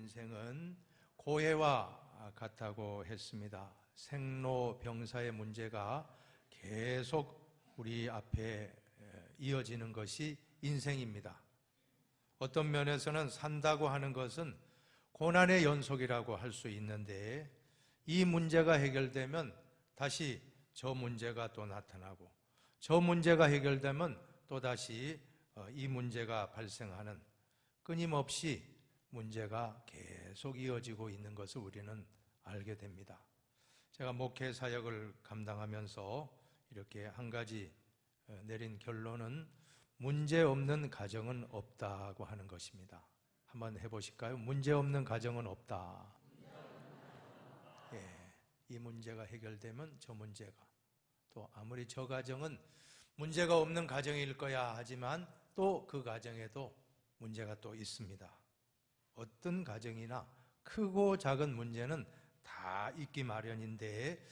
인생은 고해와 같다고 했습니다. 생로병사의 문제가 계속 우리 앞에 이어지는 것이 인생입니다. 어떤 면에서는 산다고 하는 것은 고난의 연속이라고 할 수 있는데, 이 문제가 해결되면 다시 저 문제가 또 나타나고, 저 문제가 해결되면 또다시 이 문제가 발생하는, 끊임없이 문제가 계속 이어지고 있는 것을 우리는 알게 됩니다. 제가 목회 사역을 감당하면서 이렇게 한 가지 내린 결론은 문제 없는 가정은 없다고 하는 것입니다. 한번 해보실까요? 문제 없는 가정은 없다. 이 문제가 해결되면 저 문제가, 또 아무리 저 가정은 문제가 없는 가정일 거야 하지만 또 그 가정에도 문제가 또 있습니다. 어떤 가정이나 크고 작은 문제는 다 있기 마련인데,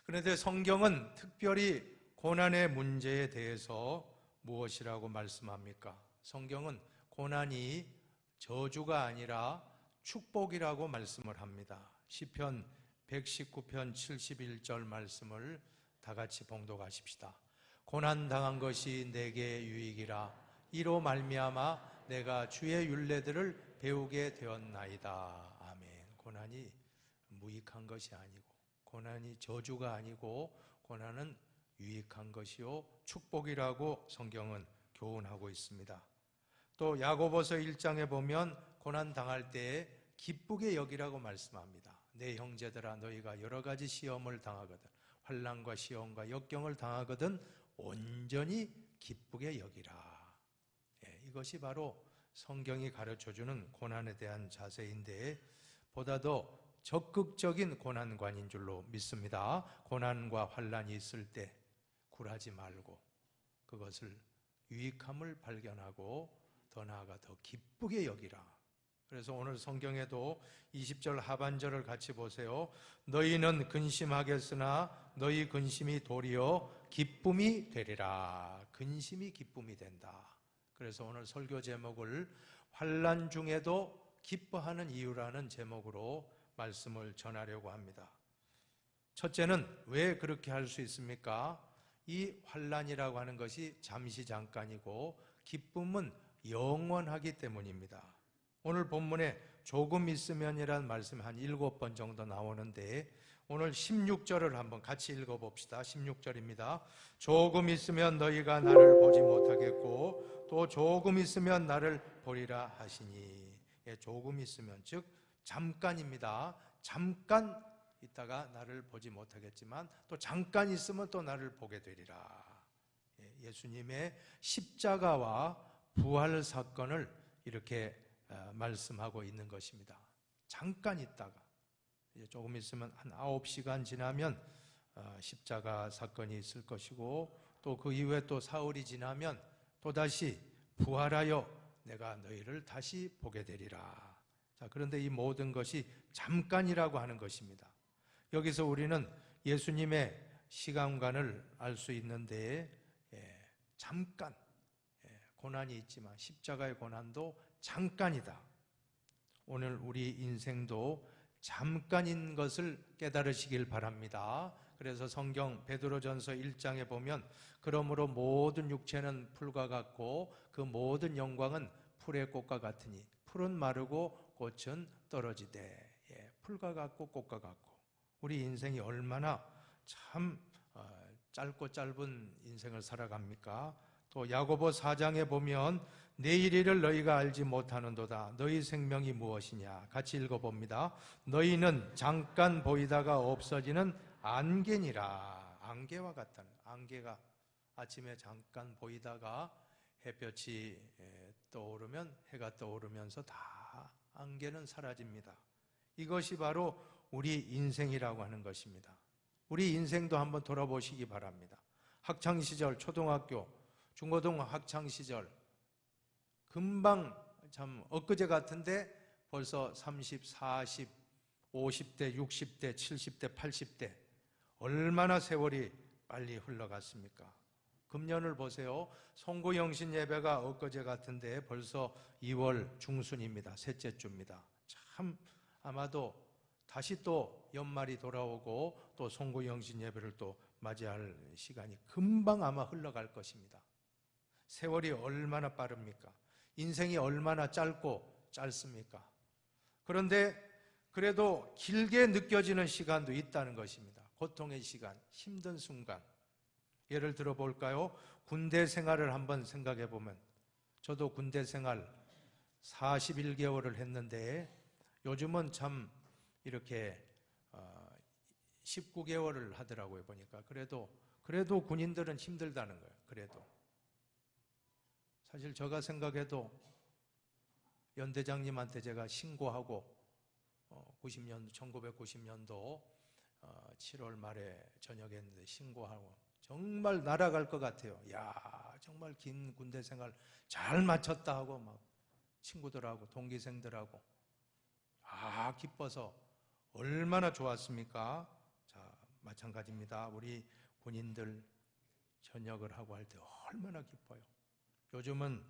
그런데 성경은 특별히 고난의 문제에 대해서 무엇이라고 말씀합니까? 성경은 고난이 저주가 아니라 축복이라고 말씀을 합니다. 시편 119편 71절 말씀을 다 같이 봉독하십시다. 고난당한 것이 내게 유익이라. 이로 말미암아 내가 주의 율례들을 배우게 되었나이다. 아멘. 고난이 무익한 것이 아니고, 고난이 저주가 아니고, 고난은 유익한 것이요 축복이라고 성경은 교훈하고 있습니다. 또 야고보서 1장에 보면 고난 당할 때에 기쁘게 여기라고 말씀합니다. 내 형제들아, 너희가 여러 가지 시험을 당하거든, 환난과 시험과 역경을 당하거든 온전히 기쁘게 여기라. 이것이 바로 성경이 가르쳐주는 고난에 대한 자세인데, 보다도 적극적인 고난관인 줄로 믿습니다. 고난과 환난이 있을 때 굴하지 말고 그것을 유익함을 발견하고 더 나아가 더 기쁘게 여기라. 그래서 오늘 성경에도 20절 하반절을 같이 보세요. 너희는 근심하겠으나 너희 근심이 도리어 기쁨이 되리라. 근심이 기쁨이 된다. 그래서 오늘 설교 제목을 환난 중에도 기뻐하는 이유라는 제목으로 말씀을 전하려고 합니다. 첫째는 왜 그렇게 할 수 있습니까? 이 환난이라고 하는 것이 잠시 잠깐이고 기쁨은 영원하기 때문입니다. 오늘 본문에 조금 있으면이라는 말씀이 한 7번 정도 나오는데, 오늘 16절을 한번 같이 읽어봅시다. 16절입니다. 조금 있으면 너희가 나를 보지 못하겠고 또 조금 있으면 나를 보리라 하시니. 조금 있으면, 즉 잠깐입니다. 잠깐 있다가 나를 보지 못하겠지만 또 잠깐 있으면 또 나를 보게 되리라. 예수님의 십자가와 부활 사건을 이렇게 말씀하고 있는 것입니다. 잠깐 있다가 조금 있으면 한 9시간 지나면 십자가 사건이 있을 것이고, 또 그 이후에 또 사흘이 지나면 또다시 부활하여 내가 너희를 다시 보게 되리라. 자, 그런데 이 모든 것이 잠깐이라고 하는 것입니다. 여기서 우리는 예수님의 시간관을 알 수 있는데, 잠깐, 고난이 있지만 십자가의 고난도 잠깐이다. 오늘 우리 인생도 잠깐인 것을 깨달으시길 바랍니다. 그래서 성경 베드로전서 1장에 보면 그러므로 모든 육체는 풀과 같고 그 모든 영광은 풀의 꽃과 같으니 풀은 마르고 꽃은 떨어지되. 풀과 같고 꽃과 같고, 우리 인생이 얼마나 참 짧고 짧은 인생을 살아갑니까? 또 야고보 4장에 보면 내일 일을 너희가 알지 못하는도다. 너희 생명이 무엇이냐? 같이 읽어봅니다. 너희는 잠깐 보이다가 없어지는 안개니라. 안개와 같다는, 안개가 아침에 잠깐 보이다가 햇볕이 떠오르면, 해가 떠오르면서 다 안개는 사라집니다. 이것이 바로 우리 인생이라고 하는 것입니다. 우리 인생도 한번 돌아보시기 바랍니다. 학창시절, 초등학교, 중고등 학창시절, 금방 참 엊그제 같은데 벌써 30, 40, 50대, 60대, 70대, 80대, 얼마나 세월이 빨리 흘러갔습니까? 금년을 보세요. 송구영신 예배가 엊그제 같은데 벌써 2월 중순입니다. 셋째 주입니다. 참 참 아마도 다시 또 연말이 돌아오고 또 송구영신 예배를 또 맞이할 시간이 금방 아마 흘러갈 것입니다. 세월이 얼마나 빠릅니까? 인생이 얼마나 짧고 짧습니까? 그런데 그래도 길게 느껴지는 시간도 있다는 것입니다. 고통의 시간, 힘든 순간. 예를 들어 볼까요? 군대 생활을 한번 생각해 보면, 저도 군대 생활 41개월을 했는데 요즘은 참 이렇게 19개월을 하더라고요, 보니까. 그래도 군인들은 힘들다는 거예요. 그래도 사실 제가 생각해도 연대장님한테 제가 신고하고 1990년도 7월 말에 전역했는데 신고하고 정말 날아갈 것 같아요. 야, 정말 긴 군대 생활 잘 마쳤다 하고 막 친구들하고 동기생들하고 기뻐서 얼마나 좋았습니까? 자, 마찬가지입니다. 우리 군인들 전역을 하고 할 때 얼마나 기뻐요. 요즘은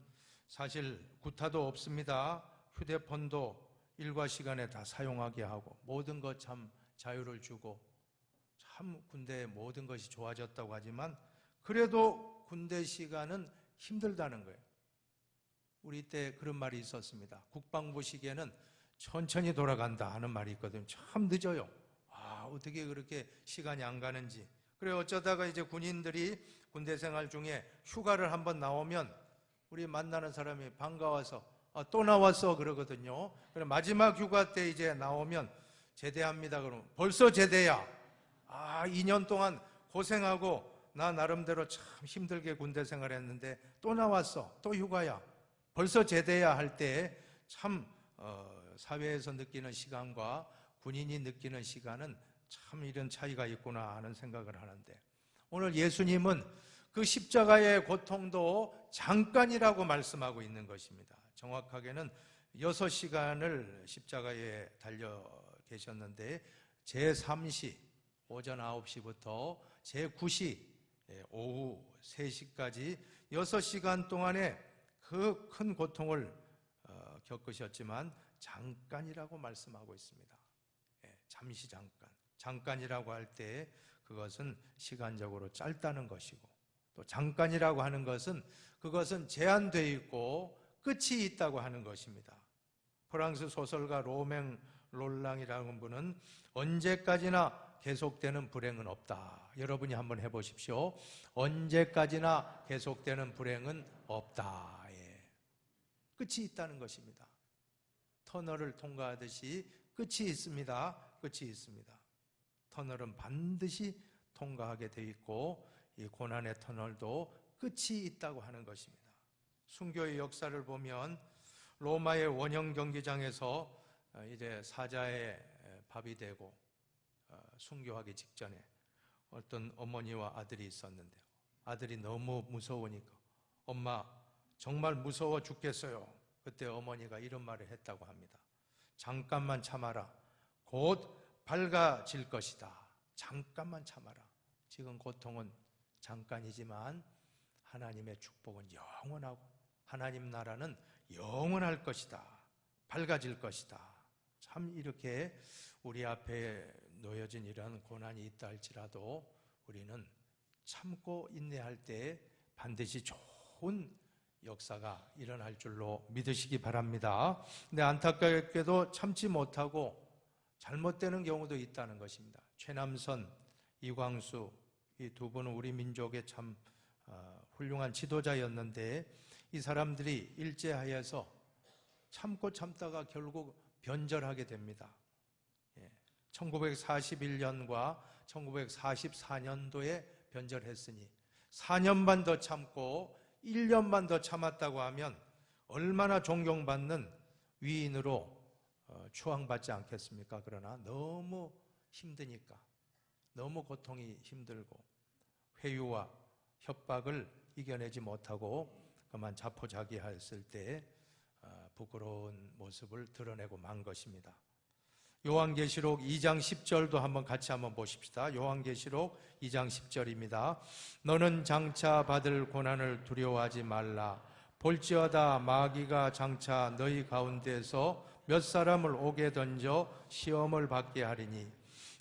사실 구타도 없습니다. 휴대폰도 일과 시간에 다 사용하게 하고 모든 것 참 자유를 주고 참 군대의 모든 것이 좋아졌다고 하지만 그래도 군대 시간은 힘들다는 거예요. 우리 때 그런 말이 있었습니다. 국방부 시계는 천천히 돌아간다 하는 말이 있거든요. 참 늦어요. 어떻게 그렇게 시간이 안 가는지. 그래 어쩌다가 이제 군인들이 군대 생활 중에 휴가를 한번 나오면 우리 만나는 사람이 반가워서 또 나왔어 그러거든요. 그래 마지막 휴가 때 이제 나오면 제대합니다 그러면 벌써 제대야. 2년 동안 고생하고 나 나름대로 참 힘들게 군대 생활했는데 또 나왔어. 또 휴가야. 벌써 제대야 할 때 참 사회에서 느끼는 시간과 군인이 느끼는 시간은 참 이런 차이가 있구나 하는 생각을 하는데 오늘 예수님은 그 십자가의 고통도 잠깐이라고 말씀하고 있는 것입니다. 정확하게는 6시간을 십자가에 달려 계셨는데 제3시 오전 9시부터 제9시 오후 3시까지 6시간 동안에 그 큰 고통을 겪으셨지만 잠깐이라고 말씀하고 있습니다. 잠시 잠깐이라고 할 때 그것은 시간적으로 짧다는 것이고 또 잠깐이라고 하는 것은 그것은 제한되어 있고 끝이 있다고 하는 것입니다. 프랑스 소설가 로맹 롤랑이라는 분은 언제까지나 계속되는 불행은 없다. 여러분이 한번 해보십시오. 언제까지나 계속되는 불행은 없다. 끝이 있다는 것입니다. 터널을 통과하듯이 끝이 있습니다. 끝이 있습니다. 터널은 반드시 통과하게 돼 있고 이 고난의 터널도 끝이 있다고 하는 것입니다. 순교의 역사를 보면 로마의 원형 경기장에서 이제 사자의 밥이 되고 순교하기 직전에 어떤 어머니와 아들이 있었는데 아들이 너무 무서우니까 엄마 정말 무서워 죽겠어요. 그때 어머니가 이런 말을 했다고 합니다. 잠깐만 참아라. 곧 밝아질 것이다. 잠깐만 참아라. 지금 고통은 잠깐이지만 하나님의 축복은 영원하고 하나님 나라는 영원할 것이다. 밝아질 것이다. 참 이렇게 우리 앞에 놓여진 이런 고난이 있다 할지라도 우리는 참고 인내할 때 반드시 좋은 역사가 일어날 줄로 믿으시기 바랍니다. 근데 안타깝게도 참지 못하고 잘못되는 경우도 있다는 것입니다. 최남선, 이광수 이 두 분은 우리 민족의 참 훌륭한 지도자였는데 이 사람들이 일제하에서 참고 참다가 결국 변절하게 됩니다. 1941년과 1944년도에 변절했으니 4년만 더 참고 1년만 더 참았다고 하면 얼마나 존경받는 위인으로 추앙받지 않겠습니까? 그러나 너무 힘드니까 너무 고통이 힘들고 회유와 협박을 이겨내지 못하고 그만 자포자기했을 때 부끄러운 모습을 드러내고 만 것입니다. 요한계시록 2장 10절도 같이 한번 보십시다. 요한계시록 2장 10절입니다. 너는 장차 받을 고난을 두려워하지 말라. 볼지어다 마귀가 장차 너희 가운데서 몇 사람을 옥에 던져 시험을 받게 하리니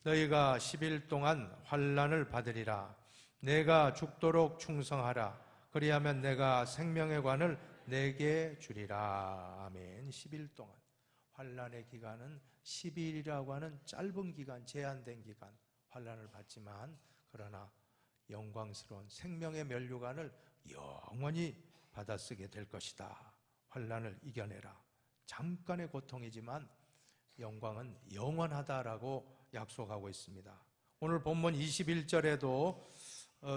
너희가 10일 동안 환난을 받으리라. 내가 죽도록 충성하라. 그리하면 내가 생명의 관을 내게 주리라. 아멘. 10일 동안. 환난의 기간은 10일이라고 하는 짧은 기간, 제한된 기간 환난을 받지만, 그러나 영광스러운 생명의 면류관을 영원히 받아쓰게 될 것이다. 환난을 이겨내라. 잠깐의 고통이지만 영광은 영원하다라고 약속하고 있습니다. 오늘 본문 21절에도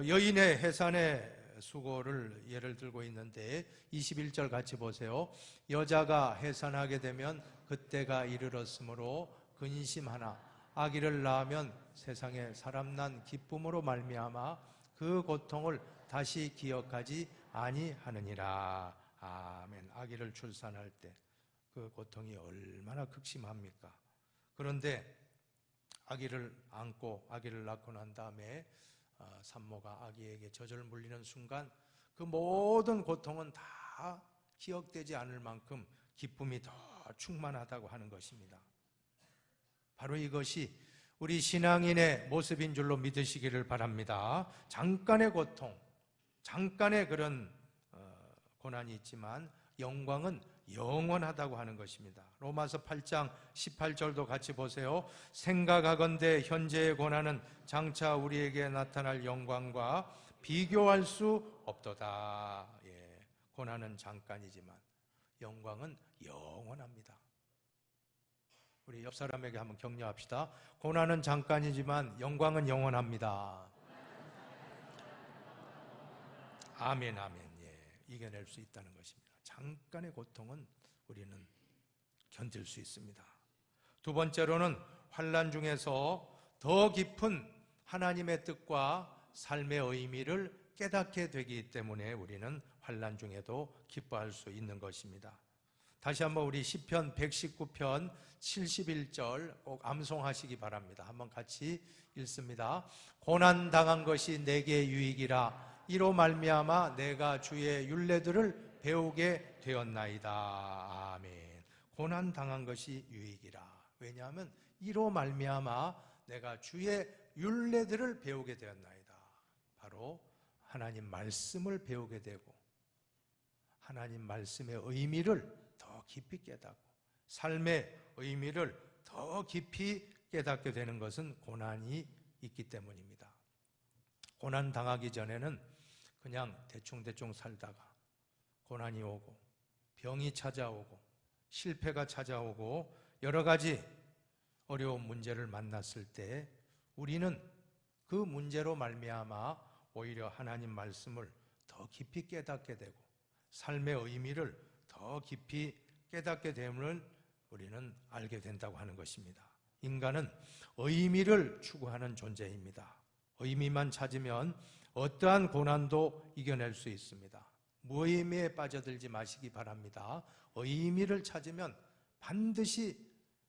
여인의 해산의 수고를 예를 들고 있는데 21절 같이 보세요. 여자가 해산하게 되면 그때가 이르렀으므로 근심하나 아기를 낳으면 세상에 사람 난 기쁨으로 말미암아 그 고통을 다시 기억하지 아니하느니라. 아멘. 아기를 출산할 때 그 고통이 얼마나 극심합니까? 그런데 아기를 안고 아기를 낳고 난 다음에 산모가 아기에게 젖을 물리는 순간 그 모든 고통은 다 기억되지 않을 만큼 기쁨이 더 충만하다고 하는 것입니다. 바로 이것이 우리 신앙인의 모습인 줄로 믿으시기를 바랍니다. 잠깐의 고통, 잠깐의 그런 고난이 있지만 영광은 영원하다고 하는 것입니다. 로마서 8장 18절도 같이 보세요. 생각하건대 현재의 고난은 장차 우리에게 나타날 영광과 비교할 수 없도다. 예, 고난은 잠깐이지만 영광은 영원합니다. 우리 옆 사람에게 한번 격려합시다. 고난은 잠깐이지만 영광은 영원합니다. 아멘, 아멘. 예, 이겨낼 수 있다는 것입니다. 잠깐의 고통은 우리는 견딜 수 있습니다. 두 번째로는 환난 중에서 더 깊은 하나님의 뜻과 삶의 의미를 깨닫게 되기 때문에 우리는 환난 중에도 기뻐할 수 있는 것입니다. 다시 한번 우리 시편 119편 71절 꼭 암송하시기 바랍니다. 한번 같이 읽습니다. 고난 당한 것이 내게 유익이라. 이로 말미암아 내가 주의 율례들을 배우게 되었나이다. 아멘. 고난 당한 것이 유익이라. 왜냐하면 이로 말미암아 내가 주의 율례들을 배우게 되었나이다. 바로 하나님 말씀을 배우게 되고 하나님 말씀의 의미를 더 깊이 깨닫고 삶의 의미를 더 깊이 깨닫게 되는 것은 고난이 있기 때문입니다. 고난 당하기 전에는 그냥 대충 살다가 고난이 오고 병이 찾아오고 실패가 찾아오고 여러 가지 어려운 문제를 만났을 때 우리는 그 문제로 말미암아 오히려 하나님 말씀을 더 깊이 깨닫게 되고 삶의 의미를 더 깊이 깨닫게 됨을 우리는 알게 된다고 하는 것입니다. 인간은 의미를 추구하는 존재입니다. 의미만 찾으면 어떠한 고난도 이겨낼 수 있습니다. 무의미에 빠져들지 마시기 바랍니다. 의미를 찾으면 반드시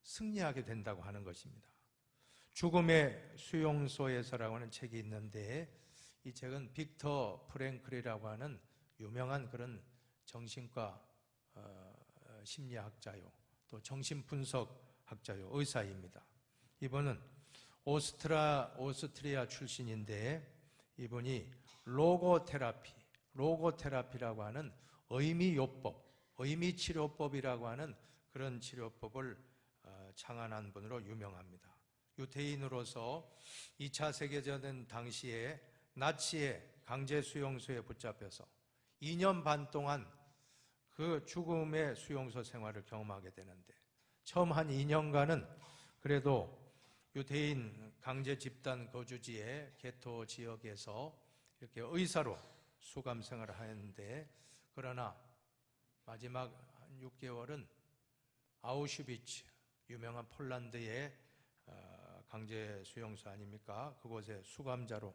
승리하게 된다고 하는 것입니다. 죽음의 수용소에서라고 하는 책이 있는데 이 책은 빅터 프랭클이라고 하는 유명한 그런 정신과 심리학자요, 또 정신분석학자요, 의사입니다. 이분은 오스트리아 출신인데 이분이 로고테라피라고 하는 의미요법, 의미치료법이라고 하는 그런 치료법을 창안한 분으로 유명합니다. 유태인으로서 2차 세계대전 당시에 나치의 강제 수용소에 붙잡혀서 2년 반 동안 그 죽음의 수용소 생활을 경험하게 되는데 처음 한 2년간은 그래도 유대인 강제 집단 거주지의 게토 지역에서 이렇게 의사로 수감 생활을 하였는데 그러나 마지막 한 6개월은 아우슈비츠, 유명한 폴란드의 강제 수용소 아닙니까? 그곳에 수감자로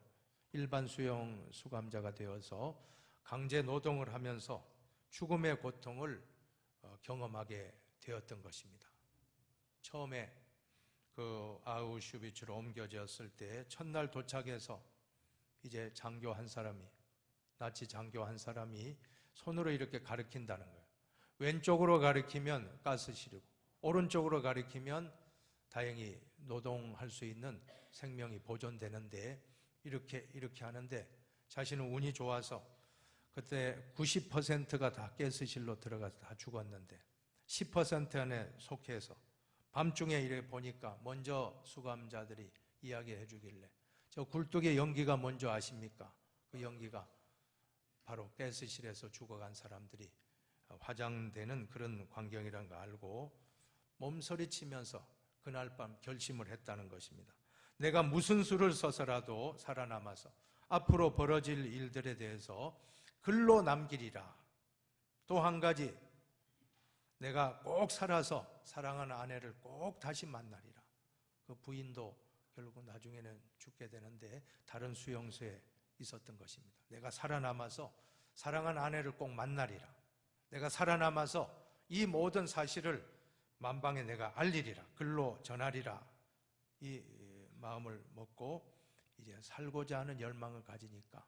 일반 수감자가 되어서 강제 노동을 하면서 죽음의 고통을 경험하게 되었던 것입니다. 처음에 그 아우슈비츠로 옮겨졌을 때 첫날 도착해서 이제 장교 한 사람이, 나치 장교 한 사람이 손으로 이렇게 가리킨다는 거예요. 왼쪽으로 가리키면 가스 시르고 오른쪽으로 가리키면 다행히 노동할 수 있는 생명이 보존되는데 이렇게 하는데 자신은 운이 좋아서 그때 90%가 다 가스실로 들어가서 다 죽었는데 10% 안에 속해서 밤중에 이렇게 보니까 먼저 수감자들이 이야기해 주길래 저 굴뚝의 연기가 뭔지 아십니까? 그 연기가 바로 가스실에서 죽어간 사람들이 화장되는 그런 광경이라는 거 알고 몸서리치면서 그날 밤 결심을 했다는 것입니다. 내가 무슨 수를 써서라도 살아남아서 앞으로 벌어질 일들에 대해서 글로 남기리라. 또 한 가지, 내가 꼭 살아서 사랑하는 아내를 꼭 다시 만나리라. 그 부인도 결국 나중에는 죽게 되는데 다른 수용소에 있었던 것입니다. 내가 살아남아서 사랑하는 아내를 꼭 만나리라. 내가 살아남아서 이 모든 사실을 만방에 내가 알리리라. 글로 전하리라. 이 마음을 먹고 이제 살고자 하는 열망을 가지니까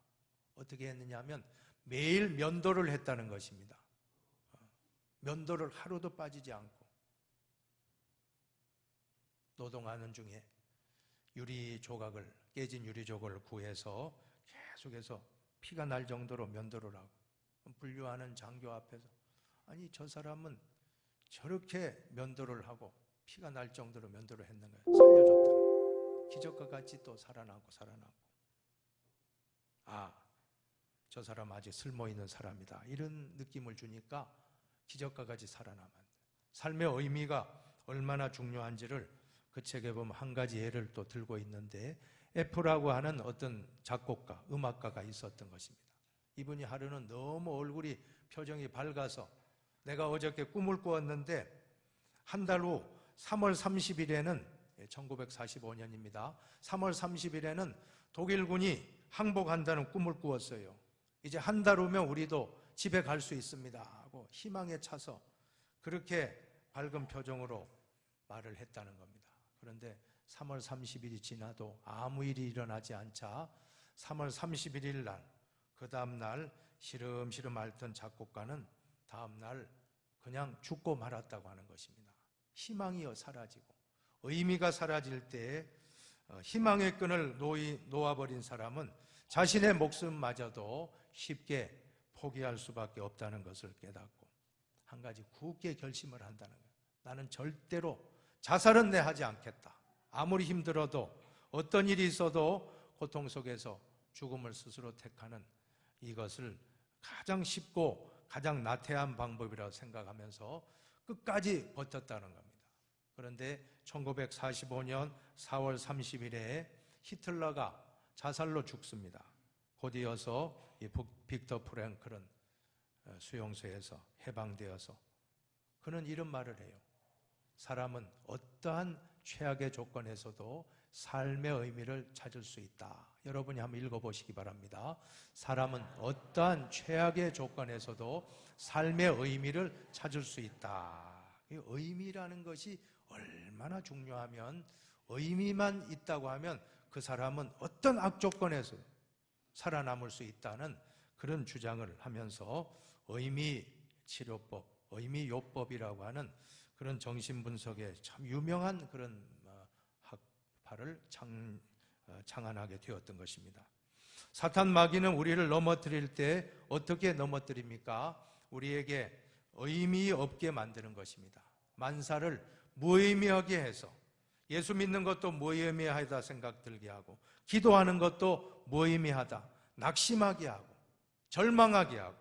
어떻게 했느냐 하면 매일 면도를 했다는 것입니다. 면도를 하루도 빠지지 않고 노동하는 중에 깨진 유리 조각을 구해서 계속해서 피가 날 정도로 면도를 하고 분류하는 장교 앞에서 아니 저 사람은 저렇게 면도를 하고 피가 날 정도로 면도를 했는가 살려줬다는 거예요. 기적과 같이 또 살아나고 저 사람 아직 쓸모있는 사람이다 이런 느낌을 주니까 기적과 같이 살아남았는데 삶의 의미가 얼마나 중요한지를 그 책에 보면 한 가지 예를 또 들고 있는데 F라고 하는 어떤 작곡가, 음악가가 있었던 것입니다. 이분이 하루는 너무 얼굴이 표정이 밝아서 내가 어저께 꿈을 꾸었는데 한 달 후 3월 30일에는 1945년입니다. 3월 30일에는 독일군이 항복한다는 꿈을 꾸었어요. 이제 한 달 후면 우리도 집에 갈 수 있습니다 하고 희망에 차서 그렇게 밝은 표정으로 말을 했다는 겁니다. 그런데 3월 30일이 지나도 아무 일이 일어나지 않자 3월 31일 날 그 다음 날 시름시름 앓던 작곡가는 다음 날 그냥 죽고 말았다고 하는 것입니다. 희망이 사라지고 의미가 사라질 때 희망의 끈을 놓아버린 사람은 자신의 목숨마저도 쉽게 포기할 수밖에 없다는 것을 깨닫고 한 가지 굳게 결심을 한다는 거예요. 나는 절대로 자살은 내 하지 않겠다. 아무리 힘들어도 어떤 일이 있어도 고통 속에서 죽음을 스스로 택하는 이것을 가장 쉽고 가장 나태한 방법이라고 생각하면서 끝까지 버텼다는 겁니다. 그런데 1945년 4월 30일에 히틀러가 자살로 죽습니다. 곧 이어서 빅터 프랭클은 수용소에서 해방되어서 그는 이런 말을 해요. 사람은 어떠한 최악의 조건에서도 삶의 의미를 찾을 수 있다. 여러분이 한번 읽어보시기 바랍니다. 사람은 어떠한 최악의 조건에서도 삶의 의미를 찾을 수 있다. 이 의미라는 것이 얼마나 중요하면 의미만 있다고 하면 그 사람은 어떤 악조건에서 살아남을 수 있다는 그런 주장을 하면서 의미치료법, 의미요법이라고 하는 그런 정신분석에 참 유명한 그런 학파를 창안하게 되었던 것입니다. 사탄 마귀는 우리를 넘어뜨릴 때 어떻게 넘어뜨립니까? 우리에게 의미 없게 만드는 것입니다. 만사를 무의미하게 해서 예수 믿는 것도 무의미하다 생각 들게 하고 기도하는 것도 무의미하다, 낙심하게 하고 절망하게 하고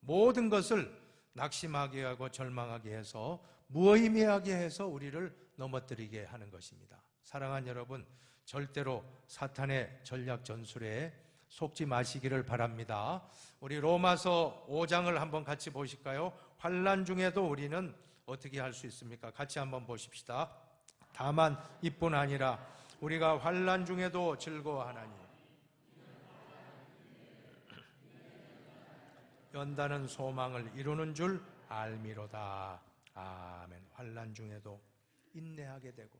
모든 것을 낙심하게 하고 절망하게 해서 무의미하게 해서 우리를 넘어뜨리게 하는 것입니다. 사랑하는 여러분, 절대로 사탄의 전략 전술에 속지 마시기를 바랍니다. 우리 로마서 5장을 한번 같이 보실까요? 환난 중에도 우리는 어떻게 할 수 있습니까? 같이 한번 보십시다. 다만 이뿐 아니라 우리가 환난 중에도 즐거워하나니 연다는 소망을 이루는 줄 알미로다. 아멘. 환난 중에도 인내하게 되고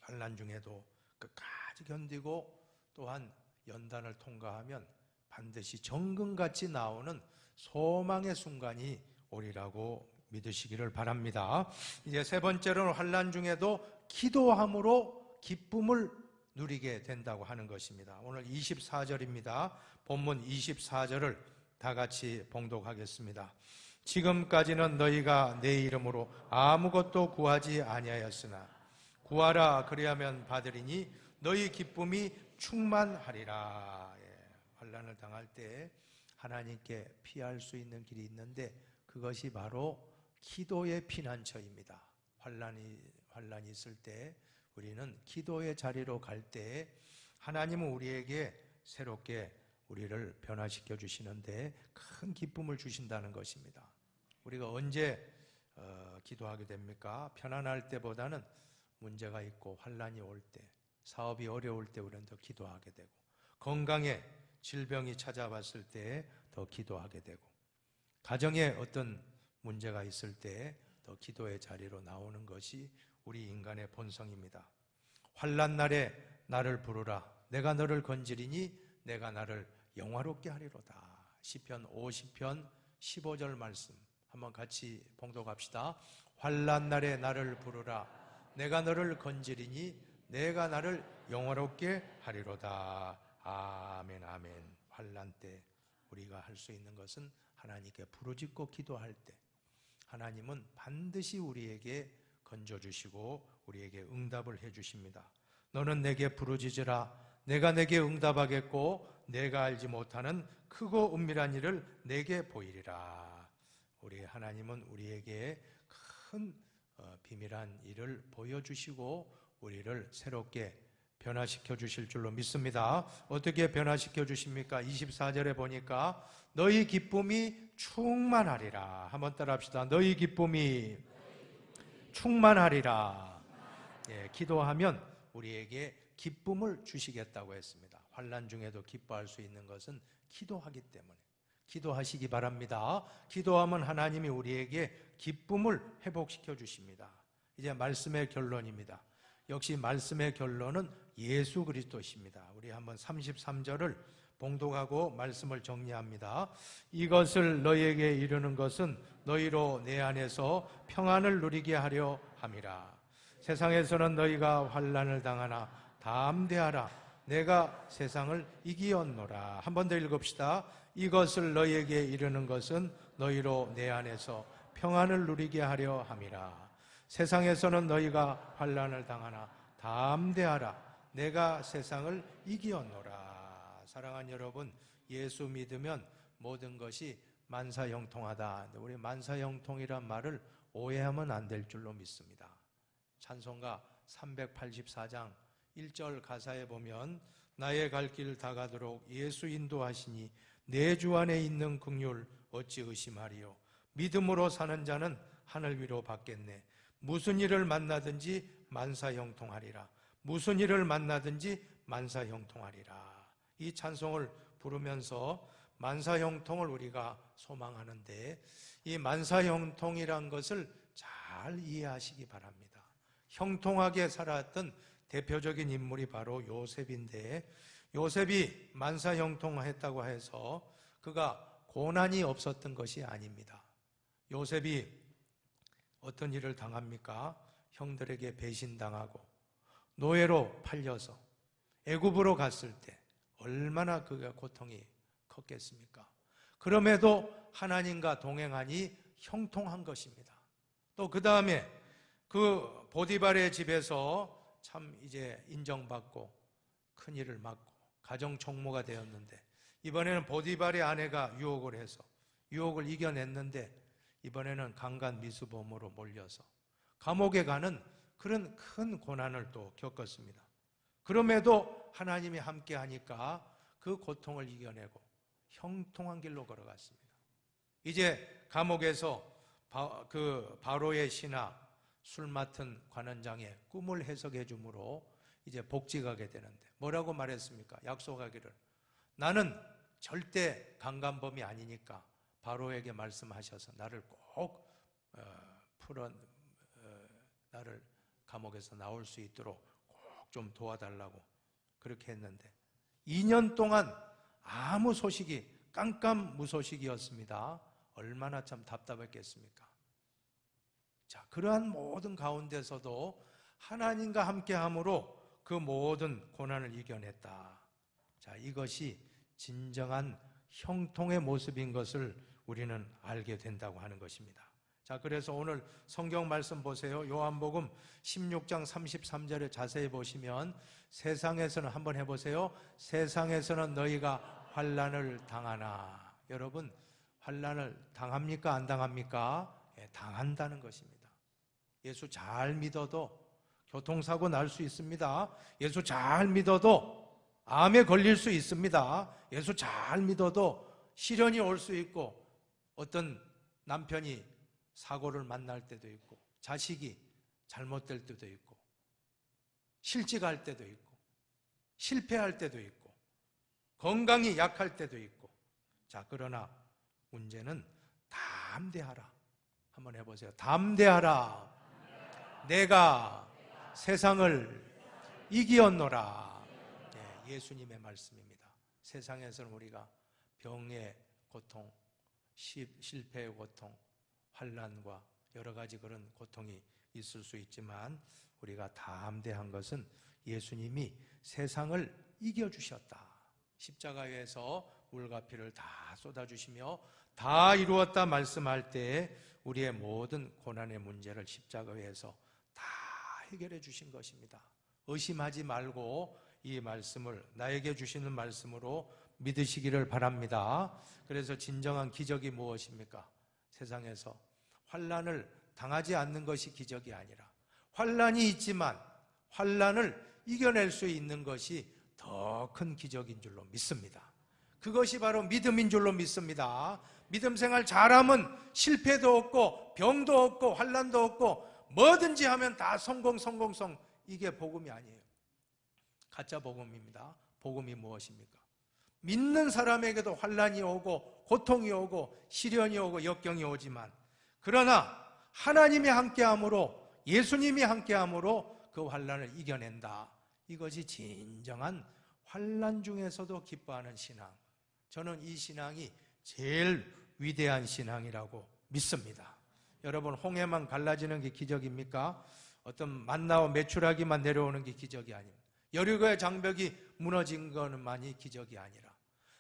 환난 중에도 끝까지 견디고 또한 연단을 통과하면 반드시 정금같이 나오는 소망의 순간이 오리라고 믿으시기를 바랍니다. 이제 세 번째로는 환난 중에도 기도함으로 기쁨을 누리게 된다고 하는 것입니다. 오늘 24절입니다. 본문 24절을 다 같이 봉독하겠습니다. 지금까지는 너희가 내 이름으로 아무것도 구하지 아니하였으나 구하라 그리하면 받으리니 너희 기쁨이 충만하리라. 환난을 당할 때 하나님께 피할 수 있는 길이 있는데 그것이 바로 기도의 피난처입니다. 환난이 있을 때 우리는 기도의 자리로 갈 때 하나님은 우리에게 새롭게 우리를 변화시켜 주시는데 큰 기쁨을 주신다는 것입니다. 우리가 언제 기도하게 됩니까? 편안할 때보다는 문제가 있고 환난이 올 때, 사업이 어려울 때 우리는 더 기도하게 되고, 건강에 질병이 찾아왔을 때 더 기도하게 되고, 가정에 어떤 문제가 있을 때 더 기도의 자리로 나오는 것이 우리 인간의 본성입니다. 환난 날에 나를 부르라. 내가 너를 건지리니 내가 나를 영화롭게 하리로다. 시편 50편 15절 말씀 한번 같이 봉독합시다. 환난 날에 나를 부르라. 내가 너를 건지리니 내가 나를 영화롭게 하리로다. 아멘 아멘. 환난 때 우리가 할 수 있는 것은 하나님께 부르짖고 기도할 때 하나님은 반드시 우리에게 건져주시고 우리에게 응답을 해주십니다. 너는 내게 부르짖으라. 내가 내게 응답하겠고 내가 알지 못하는 크고 은밀한 일을 내게 보이리라. 우리 하나님은 우리에게 큰 비밀한 일을 보여주시고 우리를 새롭게 변화시켜 주실 줄로 믿습니다. 어떻게 변화시켜 주십니까? 24절에 보니까 너희 기쁨이 충만하리라. 한번 따라 합시다. 너희 기쁨이 충만하리라. 기도하면 우리에게 기쁨을 주시겠다고 했습니다. 환난 중에도 기뻐할 수 있는 것은 기도하기 때문에 기도하시기 바랍니다. 기도하면 하나님이 우리에게 기쁨을 회복시켜 주십니다. 이제 말씀의 결론입니다. 역시 말씀의 결론은 예수 그리스도십니다. 우리 한번 33절을 봉독하고 말씀을 정리합니다. 이것을 너희에게 이르는 것은 너희로 내 안에서 평안을 누리게 하려 함이라. 세상에서는 너희가 환난을 당하나 담대하라. 내가 세상을 이기었노라. 한 번 더 읽읍시다. 이것을 너희에게 이르는 것은 너희로 내 안에서 평안을 누리게 하려 함이라. 세상에서는 너희가 환난을 당하나 담대하라. 내가 세상을 이기었노라. 사랑하는 여러분, 예수 믿으면 모든 것이 만사형통하다. 우리 만사형통이란 말을 오해하면 안 될 줄로 믿습니다. 찬송가 384장 1절 가사에 보면 나의 갈 길 다 가도록 예수 인도하시니 내 주 안에 있는 긍휼 어찌 의심하리요. 믿음으로 사는 자는 하늘 위로 받겠네. 무슨 일을 만나든지 만사형통하리라. 무슨 일을 만나든지 만사형통하리라. 이 찬송을 부르면서 만사형통을 우리가 소망하는데 이 만사형통이란 것을 잘 이해하시기 바랍니다. 형통하게 살았던 대표적인 인물이 바로 요셉인데 요셉이 만사형통했다고 해서 그가 고난이 없었던 것이 아닙니다. 요셉이 어떤 일을 당합니까? 형들에게 배신당하고 노예로 팔려서 애굽으로 갔을 때 얼마나 그가 고통이 컸겠습니까? 그럼에도 하나님과 동행하니 형통한 것입니다. 또 그 다음에 그 보디발의 집에서 참 이제 인정받고 큰 일을 맡고 가정 총무가 되었는데 이번에는 보디발의 아내가 유혹을 해서 유혹을 이겨냈는데 이번에는 강간 미수범으로 몰려서 감옥에 가는 그런 큰 고난을 또 겪었습니다. 그럼에도 하나님이 함께 하니까 그 고통을 이겨내고 형통한 길로 걸어갔습니다. 이제 감옥에서 그 바로의 신하 술 맡은 관원장의 꿈을 해석해 주므로 이제 복직하게 되는데 뭐라고 말했습니까? 약속하기를 나는 절대 강간범이 아니니까 바로에게 말씀하셔서 나를 꼭 나를 감옥에서 나올 수 있도록 꼭 좀 도와달라고 그렇게 했는데 2년 동안 아무 소식이 깜깜무소식이었습니다. 얼마나 참 답답했겠습니까? 자, 그러한 모든 가운데서도 하나님과 함께함으로 그 모든 고난을 이겨냈다. 자, 이것이 진정한 형통의 모습인 것을 우리는 알게 된다고 하는 것입니다. 자, 그래서 오늘 성경 말씀 보세요. 요한복음 16장 33절에 자세히 보시면 세상에서는, 한번 해보세요. 세상에서는 너희가 환난을 당하나. 여러분, 환난을 당합니까? 안 당합니까? 예, 당한다는 것입니다. 예수 잘 믿어도 교통사고 날 수 있습니다. 예수 잘 믿어도 암에 걸릴 수 있습니다. 예수 잘 믿어도 시련이 올 수 있고, 어떤 남편이 사고를 만날 때도 있고, 자식이 잘못될 때도 있고, 실직할 때도 있고, 실패할 때도 있고, 건강이 약할 때도 있고. 자, 그러나 문제는 담대하라. 한번 해보세요. 담대하라. 내가 세상을 이기었노라. 네, 예수님의 말씀입니다. 세상에서는 우리가 병의 고통, 실패의 고통, 환난과 여러 가지 그런 고통이 있을 수 있지만, 우리가 담대한 것은 예수님이 세상을 이겨주셨다. 십자가에서 물과 피를 다 쏟아주시며 다 이루었다 말씀할 때 우리의 모든 고난의 문제를 십자가에서 다 해결해 주신 것입니다. 의심하지 말고 이 말씀을, 나에게 주시는 말씀으로 믿으시기를 바랍니다. 그래서 진정한 기적이 무엇입니까? 세상에서 환난을 당하지 않는 것이 기적이 아니라, 환난이 있지만 환난을 이겨낼 수 있는 것이 더 큰 기적인 줄로 믿습니다. 그것이 바로 믿음인 줄로 믿습니다. 믿음 생활 잘하면 실패도 없고 병도 없고 환난도 없고 뭐든지 하면 다 성공. 이게 복음이 아니에요. 가짜 복음입니다. 복음이 무엇입니까? 믿는 사람에게도 환난이 오고 고통이 오고 시련이 오고 역경이 오지만, 그러나 하나님이 함께함으로, 예수님이 함께함으로 그 환난을 이겨낸다. 이것이 진정한 환난 중에서도 기뻐하는 신앙. 저는 이 신앙이 제일 위대한 신앙이라고 믿습니다. 여러분, 홍해만 갈라지는 게 기적입니까? 어떤 만나와 메추라기만 내려오는 게 기적이 아닙니다. 여리고의 장벽이 무너진 것만이 기적이 아니라,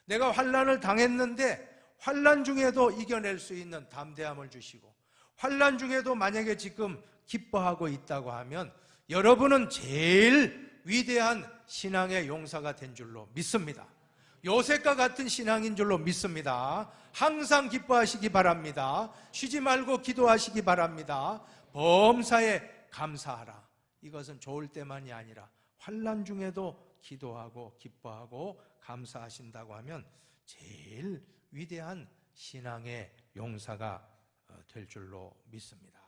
내가 환난을 당했는데 환난 중에도 이겨낼 수 있는 담대함을 주시고, 환난 중에도 만약에 지금 기뻐하고 있다고 하면 여러분은 제일 위대한 신앙의 용사가 된 줄로 믿습니다. 요셉과 같은 신앙인 줄로 믿습니다. 항상 기뻐하시기 바랍니다. 쉬지 말고 기도하시기 바랍니다. 범사에 감사하라. 이것은 좋을 때만이 아니라 환난 중에도 기도하고 기뻐하고 감사하신다고 하면 제일 위대한 신앙의 용사가 될 줄로 믿습니다.